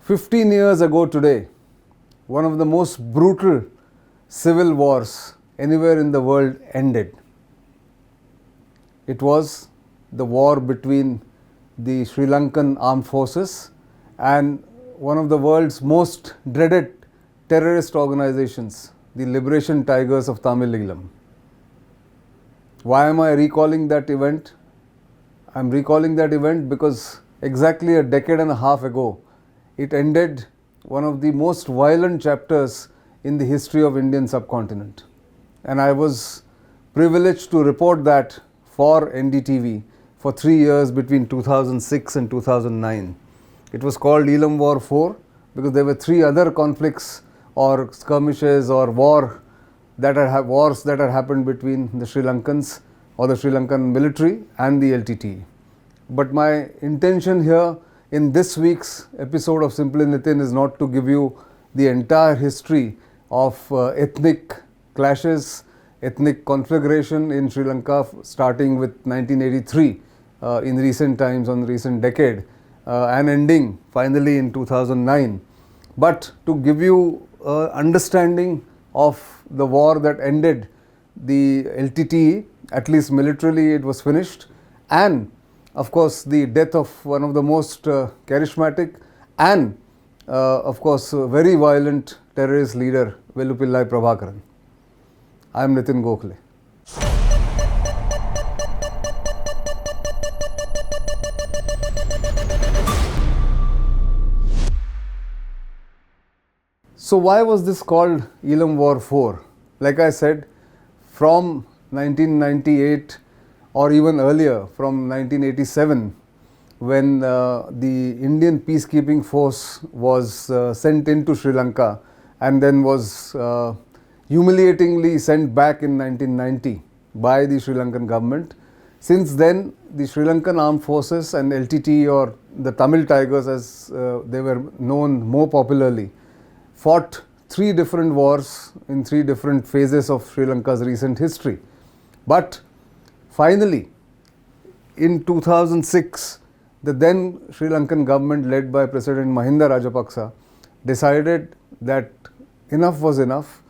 15 years ago today, one of the most brutal civil wars anywhere in the world ended. It was the war between the Sri Lankan armed forces and one of the world's most dreaded terrorist organizations, the Liberation Tigers of Tamil Eelam. Why am I recalling that event? I'm recalling that event because exactly a decade and a half ago, it ended one of the most violent chapters in the history of Indian subcontinent. And I was privileged to report that for NDTV for 3 years between 2006 and 2009. It was called Eelam War 4 because there were 3 other conflicts or skirmishes or wars that had happened between the Sri Lankans or the Sri Lankan military and the LTTE. But my intention here in this week's episode of Simply Nitin is not to give you the entire history of ethnic clashes, ethnic conflagration in Sri Lanka starting with 1983 in recent times, on recent decade, and ending finally in 2009. But to give you understanding of the war that ended the LTTE, at least militarily it was finished, and of course the death of one of the most charismatic and of course very violent terrorist leader, Velupillai Prabhakaran. I am Nitin Gokhale. So why was this called Eelam War 4? Like I said, from 1998 or even earlier, from 1987, when the Indian peacekeeping force was sent into Sri Lanka and then was humiliatingly sent back in 1990 by the Sri Lankan government. Since then, the Sri Lankan armed forces and LTTE, or the Tamil Tigers as they were known more popularly, fought 3 different wars in 3 different phases of Sri Lanka's recent history. But finally, in 2006, the then Sri Lankan government led by President Mahinda Rajapaksa decided that enough was enough.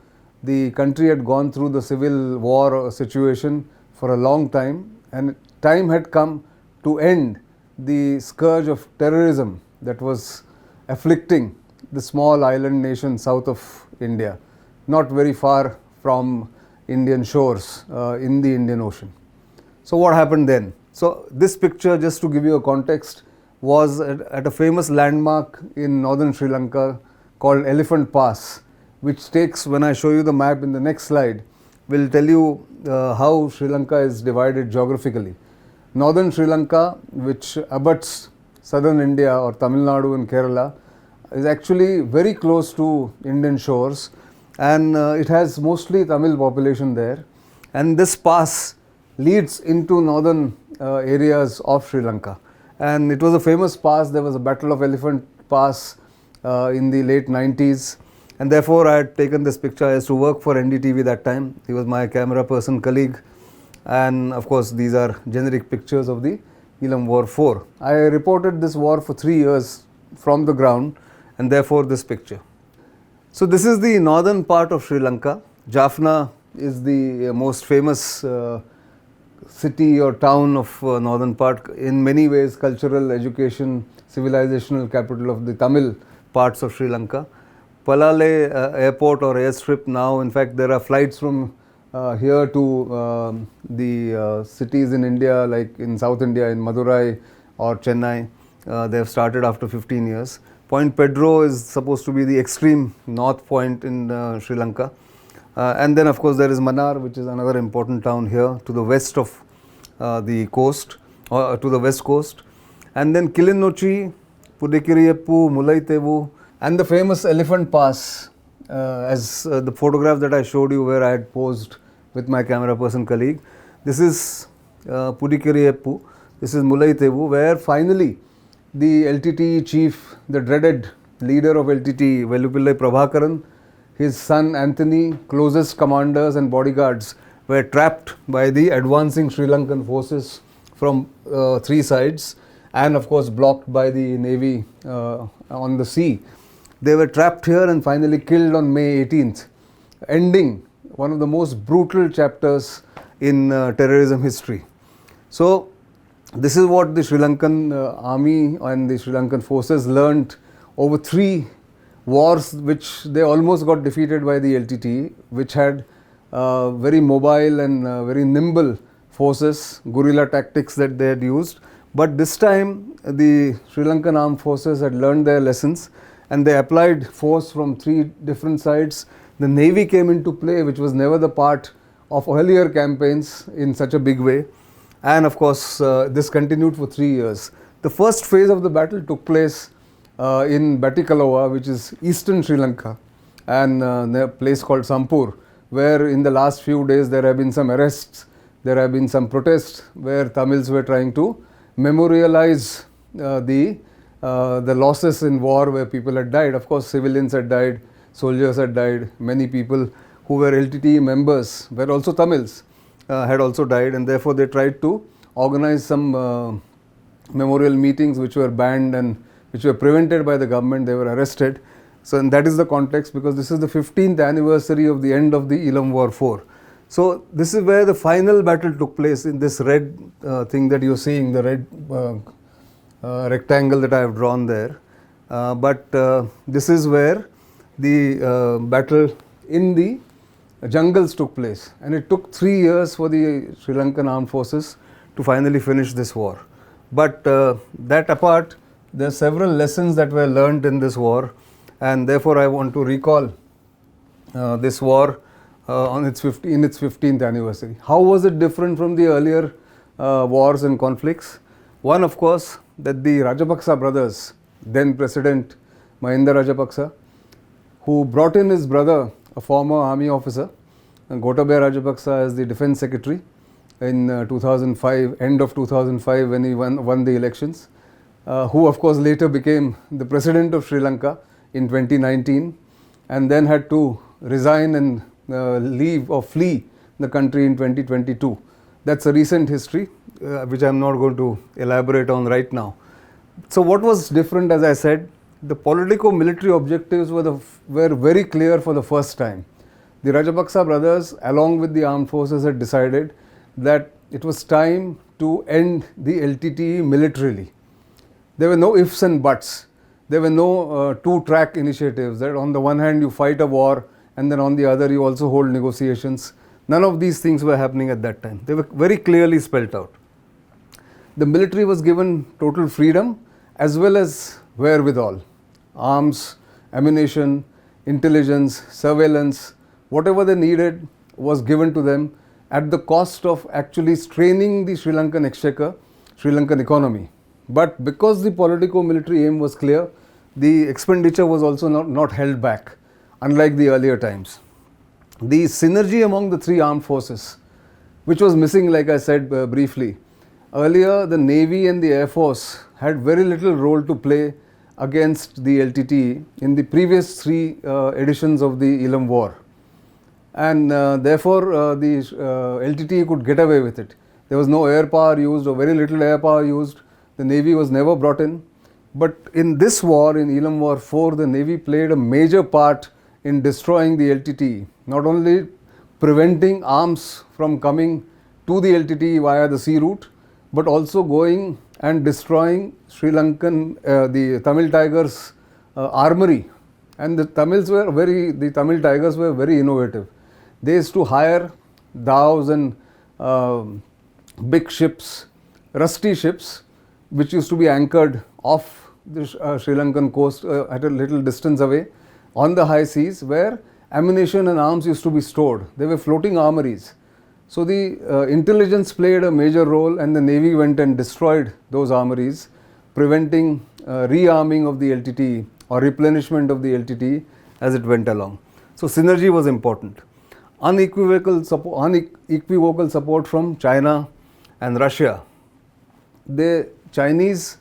The country had gone through the civil war situation for a long time, and time had come to end the scourge of terrorism that was afflicting the small island nation south of India, not very far from Indian shores in the Indian Ocean. So what happened then? So this picture, just to give you a context, was at a famous landmark in northern Sri Lanka called Elephant Pass, which takes, when I show you the map in the next slide, will tell you how Sri Lanka is divided geographically. Northern Sri Lanka, which abuts southern India or Tamil Nadu and Kerala, is actually very close to Indian shores, and it has mostly Tamil population there. And this pass leads into northern areas of Sri Lanka. And it was a famous pass. There was a Battle of Elephant Pass in the late 90s. And therefore, I had taken this picture. I used to work for NDTV that time. He was my camera person colleague. And of course, these are generic pictures of the Eelam War 4. I reported this war for 3 years from the ground, and therefore this picture. So this is the northern part of Sri Lanka. Jaffna is the most famous city or town of northern part. In many ways, cultural, education, civilizational capital of the Tamil parts of Sri Lanka. Palale airport or airstrip now, in fact, there are flights from here to the cities in India, like in South India, in Madurai or Chennai. They have started after 15 years. Point Pedro is supposed to be the extreme north point in Sri Lanka. And then of course there is Mannar, which is another important town here to the west of the coast, or to the west coast. And then Kilinochi, Pudikiriyappu, Mulaitevu, and the famous Elephant Pass, as the photograph that I showed you where I had posed with my camera person colleague. This is Pudikiriyappu, this is Mulaitevu, where finally the LTTE chief, the dreaded leader of LTTE, Velupillai Prabhakaran, his son Anthony, closest commanders and bodyguards were trapped by the advancing Sri Lankan forces from 3 sides, and of course blocked by the navy on the sea. They were trapped here and finally killed on May 18th, ending one of the most brutal chapters in terrorism history. So this is what the Sri Lankan army and the Sri Lankan forces learnt over 3 wars, which they almost got defeated by the LTTE, which had very mobile and very nimble forces, guerrilla tactics that they had used. But this time the Sri Lankan armed forces had learned their lessons and they applied force from 3 different sides. The Navy came into play, which was never the part of earlier campaigns in such a big way. And of course, this continued for 3 years. The first phase of the battle took place in Batticaloa, which is eastern Sri Lanka, and a place called Sampur, where in the last few days there have been some arrests, there have been some protests where Tamils were trying to memorialize the losses in war where people had died. Of course, civilians had died, soldiers had died, many people who were LTTE members were also Tamils, had also died, and therefore they tried to organize some memorial meetings which were banned and which were prevented by the government. They were arrested. So, and that is the context, because this is the 15th anniversary of the end of the Eelam War 4. So this is where the final battle took place, in this red thing that you're seeing, the red rectangle that I have drawn there. But this is where the battle in the jungles took place, and it took 3 years for the Sri Lankan armed forces to finally finish this war. But that apart, there are several lessons that were learned in this war, and therefore I want to recall this war in its 15th anniversary. How was it different from the earlier wars and conflicts? One, of course, that the Rajapaksa brothers, then President Mahinda Rajapaksa, who brought in his brother, a former army officer, Gotabaya Rajapaksa, as the defense secretary in 2005, end of 2005, when he won the elections, who of course later became the president of Sri Lanka in 2019, and then had to resign and leave or flee the country in 2022. That's a recent history, which I'm not going to elaborate on right now. So what was different, as I said, the politico-military objectives were very clear for the first time. The Rajapaksa brothers, along with the armed forces, had decided that it was time to end the LTTE militarily. There were no ifs and buts. There were no two-track initiatives, that on the one hand you fight a war and then on the other you also hold negotiations. None of these things were happening at that time. They were very clearly spelt out. The military was given total freedom as well as wherewithal. Arms, ammunition, intelligence, surveillance, whatever they needed was given to them at the cost of actually straining the Sri Lankan exchequer, Sri Lankan economy. But because the politico-military aim was clear, the expenditure was also not held back, unlike the earlier times. The synergy among the 3 armed forces, which was missing, like I said briefly. Earlier, the Navy and the Air Force had very little role to play against the LTTE in the previous 3 editions of the Eelam War. And therefore, the LTTE could get away with it. There was no air power used, or very little air power used. The Navy was never brought in. But in this war, in Eelam War 4, the Navy played a major part in destroying the LTTE. Not only preventing arms from coming to the LTTE via the sea route, but also going and destroying Sri Lankan, the Tamil Tigers armory. And the Tamil Tigers were very innovative. They used to hire dhows and big ships, rusty ships, which used to be anchored off the Sri Lankan coast at a little distance away on the high seas, where ammunition and arms used to be stored. They were floating armories. So the intelligence played a major role, and the Navy went and destroyed those armories, preventing rearming of the LTTE or replenishment of the LTTE as it went along. So synergy was important. Unequivocal support from China and Russia. The Chinese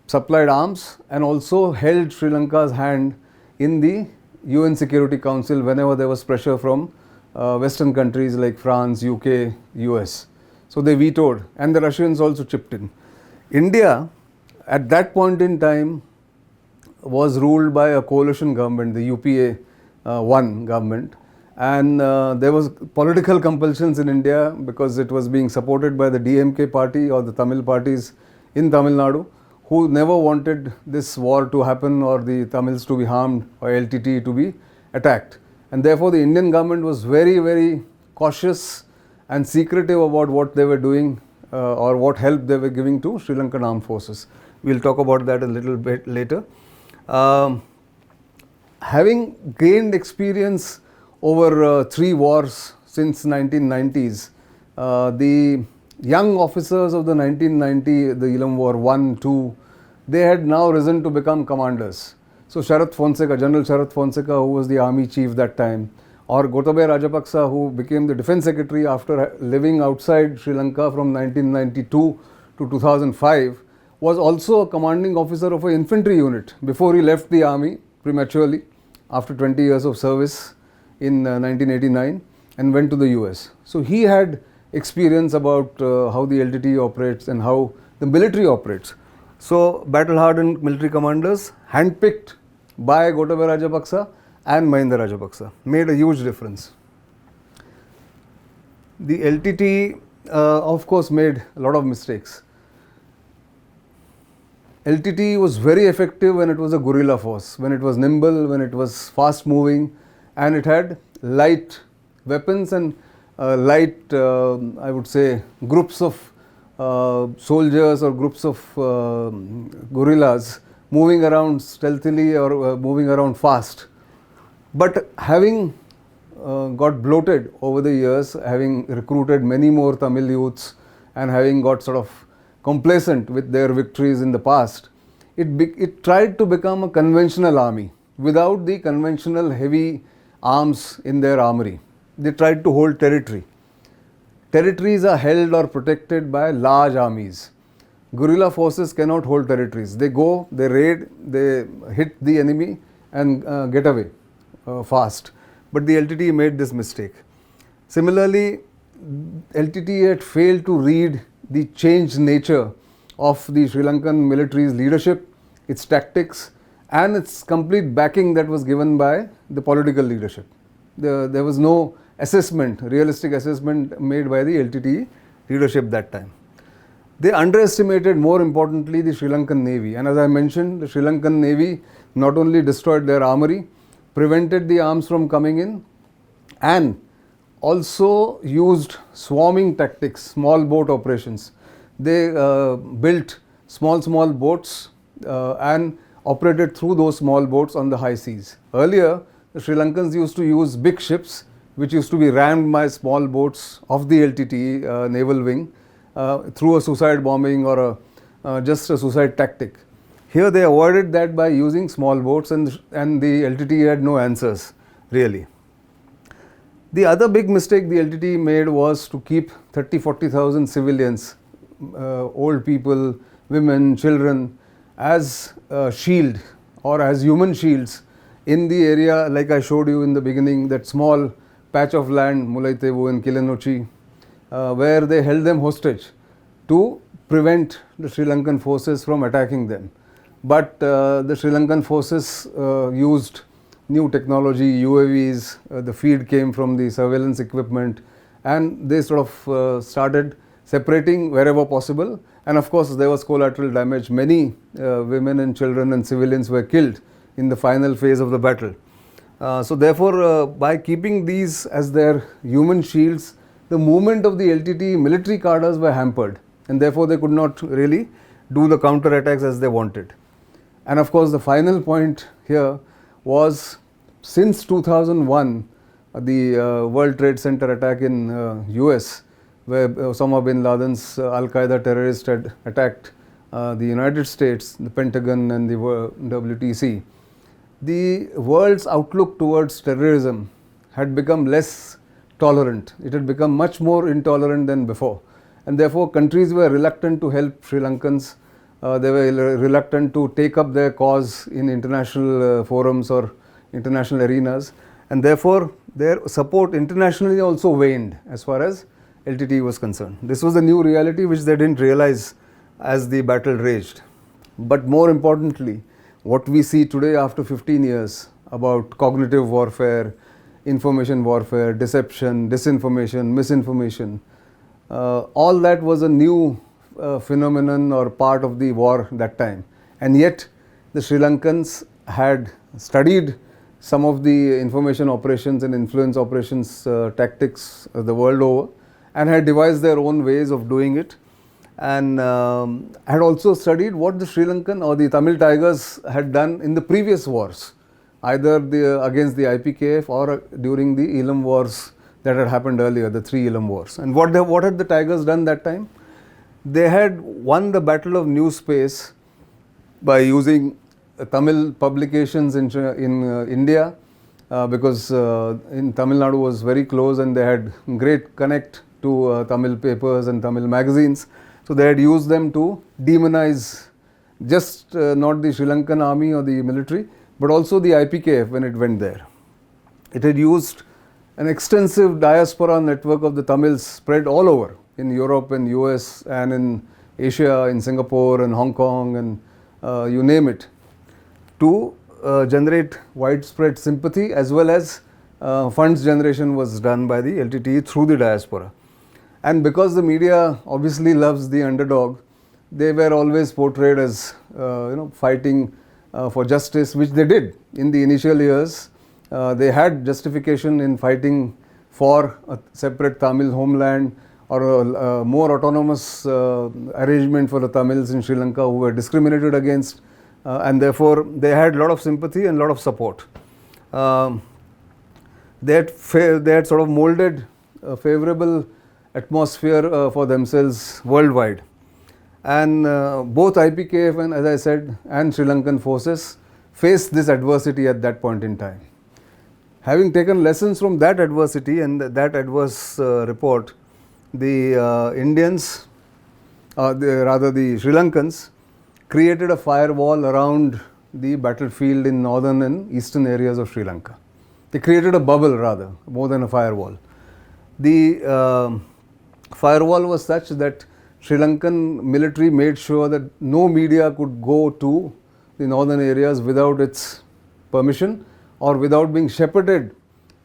supplied arms and also held Sri Lanka's hand in the UN Security Council whenever there was pressure from Western countries like France, UK, US. So they vetoed, and the Russians also chipped in. India, at that point in time, was ruled by a coalition government, the UPA 1 government, and there was political compulsions in India because it was being supported by the DMK party or the Tamil parties in Tamil Nadu, who never wanted this war to happen or the Tamils to be harmed or LTT to be attacked. And therefore the Indian government was very, very cautious and secretive about what they were doing or what help they were giving to Sri Lankan armed forces. We'll talk about that a little bit later. Having gained experience over 3 wars since 1990s, the young officers of the 1990, the Eelam War 1, 2, they had now risen to become commanders. So Sharath Fonseca, General Sharath Fonseca, who was the army chief that time, or Gotabaya Rajapaksa, who became the defense secretary after living outside Sri Lanka from 1992 to 2005, was also a commanding officer of an infantry unit before he left the army prematurely after 20 years of service in 1989 and went to the US. So he had experience about how the LTT operates and how the military operates. So battle-hardened military commanders, handpicked by Gotabaya Rajapaksa and Mahinda Rajapaksa, made a huge difference. The LTT of course made a lot of mistakes. LTT was very effective when it was a guerrilla force, when it was nimble, when it was fast moving, and it had light weapons and light, I would say, groups of soldiers or groups of guerrillas moving around stealthily or moving around fast. But having got bloated over the years, having recruited many more Tamil youths and having got sort of complacent with their victories in the past, it tried to become a conventional army without the conventional heavy arms in their armory. They tried to hold territory. Territories are held or protected by large armies. Guerrilla forces cannot hold territories. They go, they raid, they hit the enemy and get away fast. But the LTT made this mistake. Similarly, LTT had failed to read the changed nature of the Sri Lankan military's leadership, its tactics, and its complete backing that was given by the political leadership. There was no assessment, realistic assessment made by the LTTE leadership that time. They underestimated, more importantly, the Sri Lankan Navy. And as I mentioned, the Sri Lankan Navy not only destroyed their armory, prevented the arms from coming in, and also used swarming tactics, small boat operations. They built small boats and operated through those small boats on the high seas. Earlier, the Sri Lankans used to use big ships which used to be rammed by small boats of the LTTE naval wing through a suicide bombing or just a suicide tactic. Here they avoided that by using small boats, and the LTTE had no answers really. The other big mistake the LTTE made was to keep 30,000-40,000 civilians, old people, women, children, as a shield or as human shields in the area, like I showed you in the beginning, that small patch of land, Mulaitevu and Kilenochi, where they held them hostage to prevent the Sri Lankan forces from attacking them. But the Sri Lankan forces used new technology, UAVs, the feed came from the surveillance equipment, and they sort of started separating wherever possible. And of course, there was collateral damage. Many women and children and civilians were killed in the final phase of the battle. So therefore, by keeping these as their human shields, the movement of the LTT military cadres were hampered, and therefore they could not really do the counter attacks as they wanted. And of course, the final point here was, since 2001, the World Trade Center attack in US, where Osama bin Laden's Al-Qaeda terrorist had attacked the United States, the Pentagon and the WTC, the world's outlook towards terrorism had become less tolerant. It had become much more intolerant than before. And therefore, countries were reluctant to help Sri Lankans. They were reluctant to take up their cause in international forums or international arenas. And therefore, their support internationally also waned as far as LTT was concerned. This was a new reality which they didn't realize as the battle raged. But more importantly, what we see today after 15 years about cognitive warfare, information warfare, deception, disinformation, misinformation, all that was a new phenomenon or part of the war that time. And yet the Sri Lankans had studied some of the information operations and influence operations tactics the world over, and had devised their own ways of doing it, and had also studied what the Sri Lankan or the Tamil Tigers had done in the previous wars, either against the IPKF or during the Eelam Wars that had happened earlier, the 3 Eelam Wars. And what had the Tigers done that time? They had won the battle of new space by using Tamil publications in India, because in Tamil Nadu was very close and they had great connect to Tamil papers and Tamil magazines. So they had used them to demonize just not the Sri Lankan army or the military, but also the IPKF when it went there. It had used an extensive diaspora network of the Tamils spread all over in Europe and US and in Asia, in Singapore and Hong Kong and you name it, to generate widespread sympathy, as well as funds generation was done by the LTTE through the diaspora. And because the media obviously loves the underdog, they were always portrayed as fighting for justice, which they did in the initial years. They had justification in fighting for a separate Tamil homeland or a more autonomous arrangement for the Tamils in Sri Lanka who were discriminated against, and therefore they had a lot of sympathy and a lot of support. They had sort of molded a favorable atmosphere for themselves worldwide. And both IPKF and, as I said, and Sri Lankan forces faced this adversity at that point in time. Having taken lessons from that adversity and that adverse report, the Indians, the Sri Lankans, created a firewall around the battlefield in northern and eastern areas of Sri Lanka. They created a bubble rather, more than a firewall. The firewall was such that Sri Lankan military made sure that no media could go to the northern areas without its permission or without being shepherded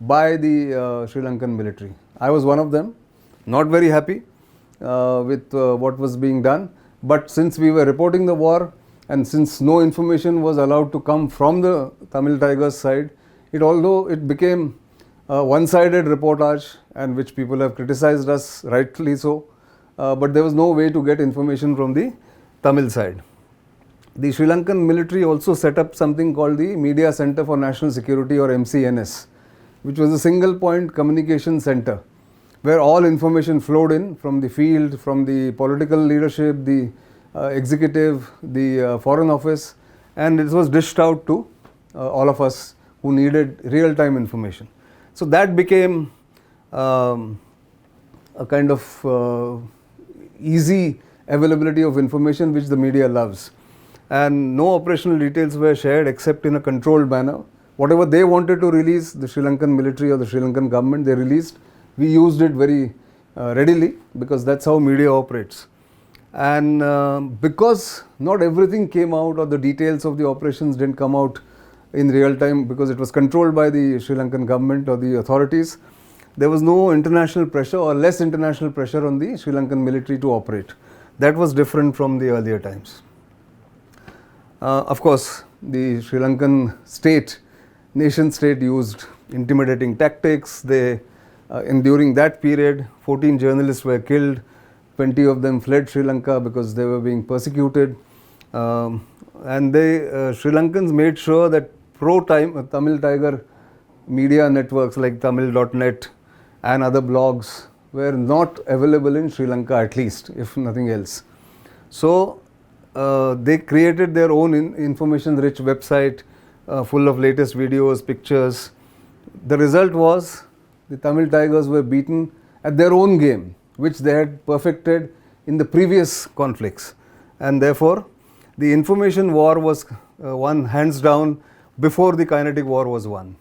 by the Sri Lankan military. I was one of them, not very happy with what was being done, but since we were reporting the war and since no information was allowed to come from the Tamil Tigers side, although it became a one-sided reportage, and which people have criticized us, rightly so, but there was no way to get information from the Tamil side. The Sri Lankan military also set up something called the Media Center for National Security, or MCNS, which was a single point communication center where all information flowed in from the field, from the political leadership, the executive, the foreign office, and it was dished out to all of us who needed real-time information. So that became a kind of easy availability of information which the media loves. And no operational details were shared except in a controlled manner. Whatever they wanted to release, the Sri Lankan military or the Sri Lankan government, they released. We used it very readily because that's how media operates. And because not everything came out, or the details of the operations didn't come out in real time because it was controlled by the Sri Lankan government or the authorities, there was no international pressure or less international pressure on the Sri Lankan military to operate. That was different from the earlier times. Of course, the Sri Lankan nation state used intimidating tactics. During that period, 14 journalists were killed, 20 of them fled Sri Lanka because they were being persecuted. And Sri Lankans made sure that pro-Tamil Tiger media networks like Tamil.net and other blogs were not available in Sri Lanka, at least, if nothing else. So they created their own information-rich website full of latest videos, pictures. The result was the Tamil Tigers were beaten at their own game, which they had perfected in the previous conflicts. And therefore, the information war was won hands down before the kinetic war was won.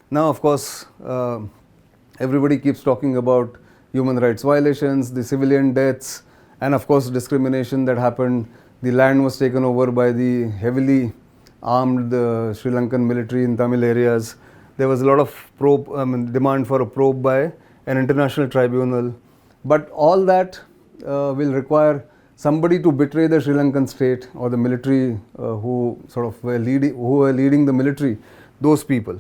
Now, of course, everybody keeps talking about human rights violations, the civilian deaths, and of course discrimination that happened. The land was taken over by the heavily armed the Sri Lankan military in Tamil areas. There was a lot of demand for a probe by an international tribunal. But all that will require somebody to betray the Sri Lankan state or the military who were leading the military, those people.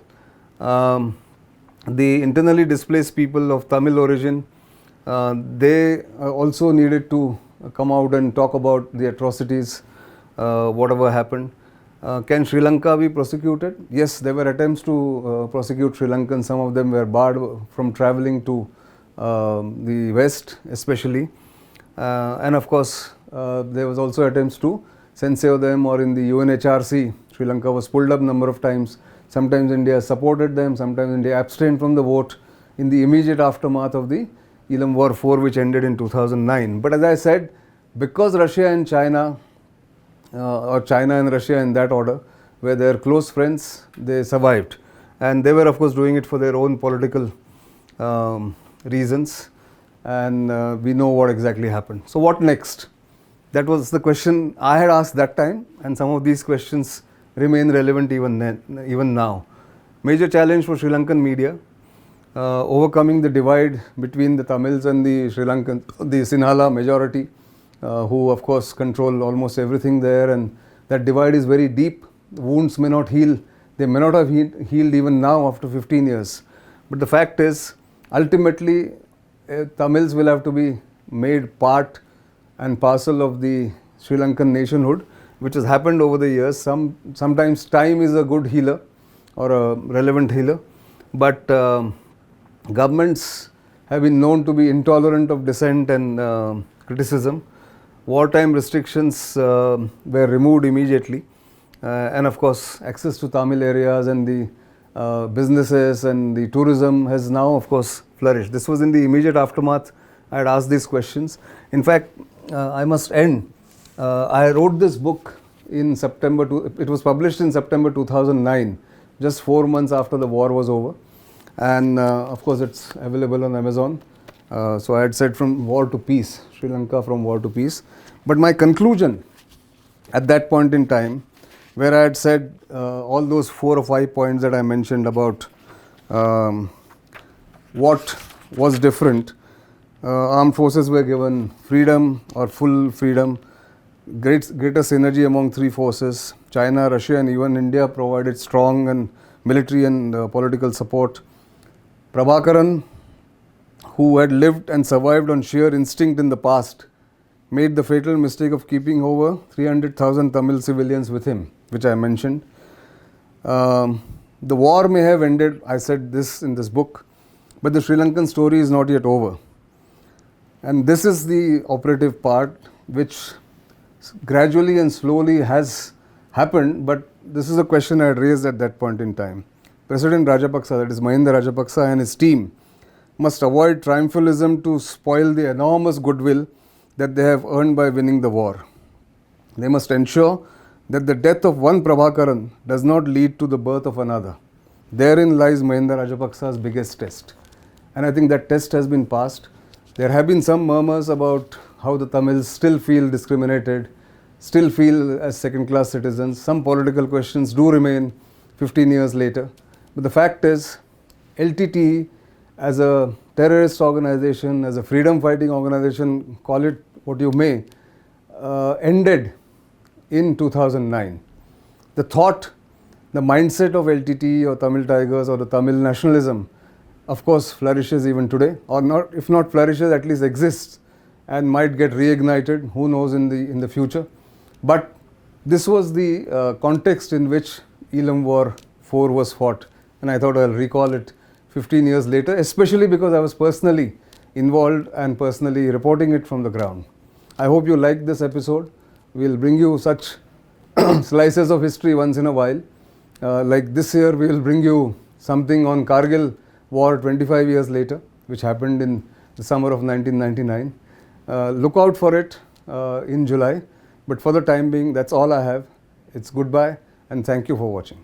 The internally displaced people of Tamil origin, they also needed to come out and talk about the atrocities, whatever happened. Can Sri Lanka be prosecuted? Yes, there were attempts to prosecute Sri Lankans. Some of them were barred from travelling to the West especially. And of course, there was also attempts to censure them, or in the UNHRC, Sri Lanka was pulled up a number of times. Sometimes India supported them, sometimes India abstained from the vote in the immediate aftermath of the Eelam War 4, which ended in 2009. But as I said, because Russia and China, or China and Russia in that order, were their close friends, they survived. And they were of course doing it for their own political reasons. And we know what exactly happened. So what next? That was the question I had asked that time, and some of these questions remain relevant even now. Major challenge for Sri Lankan media, overcoming the divide between the Tamils and the Sri Lankan, the Sinhala majority, who of course control almost everything there, and that divide is very deep. The wounds may not heal, they may not have healed even now after 15 years. But the fact is, ultimately, Tamils will have to be made part and parcel of the Sri Lankan nationhood, which has happened over the years. Sometimes time is a good healer or a relevant healer, but governments have been known to be intolerant of dissent and criticism. Wartime restrictions were removed immediately, and of course access to Tamil areas and the businesses and the tourism has now of course flourished. This was in the immediate aftermath. I had asked these questions. In fact, I must end. I wrote this book in September. It was published in September 2009, just 4 months after the war was over. And of course, it's available on Amazon. So I had said from war to peace, Sri Lanka from war to peace. But my conclusion at that point in time, where I had said all those 4 or 5 points that I mentioned about what was different. Armed forces were given freedom or full freedom, greater synergy among 3 forces. China, Russia and even India provided strong and military and political support. Prabhakaran, who had lived and survived on sheer instinct in the past, made the fatal mistake of keeping over 300,000 Tamil civilians with him, which I mentioned. The war may have ended, I said this in this book, but the Sri Lankan story is not yet over. And this is the operative part, which gradually and slowly has happened, but this is a question I had raised at that point in time. President Rajapaksa, that is Mahinda Rajapaksa and his team, must avoid triumphalism to spoil the enormous goodwill that they have earned by winning the war. They must ensure that the death of one Prabhakaran does not lead to the birth of another. Therein lies Mahinda Rajapaksa's biggest test. And I think that test has been passed. There have been some murmurs about how the Tamils still feel discriminated, still feel as second-class citizens. Some political questions do remain 15 years later. But the fact is, LTTE as a terrorist organization, as a freedom-fighting organization, call it what you may, ended in 2009. The thought, the mindset of LTTE or Tamil Tigers or the Tamil nationalism, of course, flourishes even today, or not, if not flourishes, at least exists and might get reignited, who knows, in the future. But this was the context in which Eelam War 4 was fought, and I thought I'll recall it 15 years later, especially because I was personally involved and personally reporting it from the ground. I hope you liked this episode. We'll bring you such slices of history once in a while. Like this year, we will bring you something on Kargil War 25 years later, which happened in the summer of 1999. Look out for it in July. But for the time being, that's all I have. It's goodbye and thank you for watching.